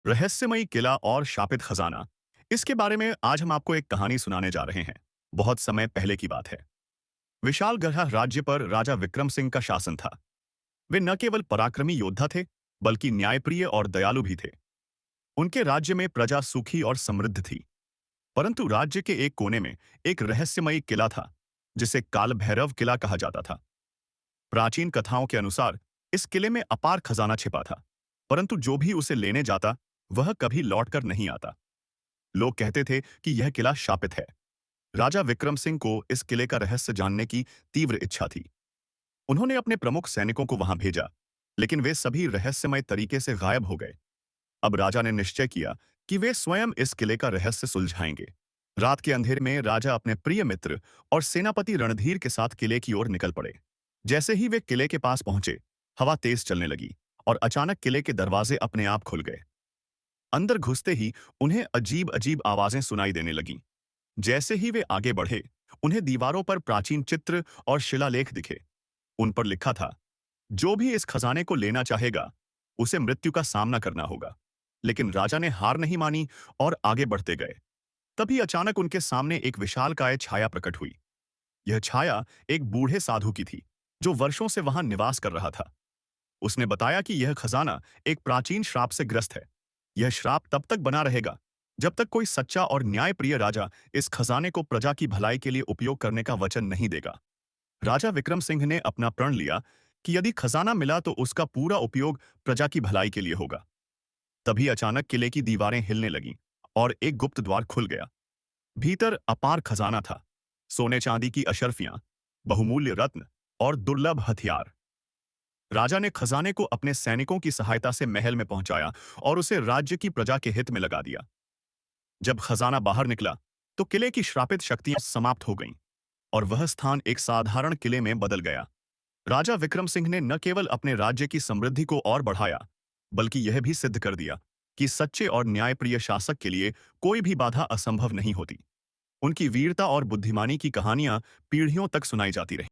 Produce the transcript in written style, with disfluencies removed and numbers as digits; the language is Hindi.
रहस्यमयी किला और शापित खजाना। इसके बारे में आज हम आपको एक कहानी सुनाने जा रहे हैं। बहुत समय पहले की बात है। विशाल गढ़ राज्य पर राजा विक्रम सिंह का शासन था। वे न केवल पराक्रमी योद्धा थे, बल्कि न्यायप्रिय और दयालु भी थे। उनके राज्य में प्रजा सुखी और समृद्ध थी। परंतु राज्य के एक कोने में एक रहस्यमयी किला था, जिसे काल भैरव किला कहा जाता था। प्राचीन कथाओं के अनुसार इस किले में अपार खजाना छिपा था, परंतु जो भी उसे लेने जाता, वह कभी लौटकर नहीं आता। लोग कहते थे कि यह किला शापित है। राजा विक्रम सिंह को इस किले का रहस्य जानने की तीव्र इच्छा थी। उन्होंने अपने प्रमुख सैनिकों को वहां भेजा, लेकिन वे सभी रहस्यमय तरीके से गायब हो गए। अब राजा ने निश्चय किया कि वे स्वयं इस किले का रहस्य सुलझाएंगे। रात के अंधेरे में राजा अपने प्रिय मित्र और सेनापति रणधीर के साथ किले की ओर निकल पड़े। जैसे ही वे किले के पास पहुंचे, हवा तेज चलने लगी और अचानक किले के दरवाजे अपने आप खुल गए। अंदर घुसते ही उन्हें अजीब अजीब आवाजें सुनाई देने लगीं। जैसे ही वे आगे बढ़े, उन्हें दीवारों पर प्राचीन चित्र और शिलालेख दिखे। उन पर लिखा था, जो भी इस खजाने को लेना चाहेगा, उसे मृत्यु का सामना करना होगा। लेकिन राजा ने हार नहीं मानी और आगे बढ़ते गए। तभी अचानक उनके सामने एक विशालकाय छाया प्रकट हुई। यह छाया एक बूढ़े साधु की थी, जो वर्षों से वहां निवास कर रहा था। उसने बताया कि यह खजाना एक प्राचीन श्राप से ग्रस्त है। यह श्राप तब तक बना रहेगा, जब तक कोई सच्चा और न्यायप्रिय राजा इस खजाने को प्रजा की भलाई के लिए उपयोग करने का वचन नहीं देगा। राजा विक्रम सिंह ने अपना प्रण लिया कि यदि खजाना मिला तो उसका पूरा उपयोग प्रजा की भलाई के लिए होगा। तभी अचानक किले की दीवारें हिलने लगीं और एक गुप्त द्वार खुल गया। भीतर अपार खजाना था, सोने चांदी की अशर्फियां, बहुमूल्य रत्न और दुर्लभ हथियार। राजा ने खजाने को अपने सैनिकों की सहायता से महल में पहुंचाया और उसे राज्य की प्रजा के हित में लगा दिया। जब खजाना बाहर निकला, तो किले की श्रापित शक्तियां समाप्त हो गईं और वह स्थान एक साधारण किले में बदल गया। राजा विक्रम सिंह ने न केवल अपने राज्य की समृद्धि को और बढ़ाया, बल्कि यह भी सिद्ध कर दिया कि सच्चे और न्यायप्रिय शासक के लिए कोई भी बाधा असंभव नहीं होती। उनकी वीरता और बुद्धिमानी की कहानियां पीढ़ियों तक सुनाई जाती रहीं।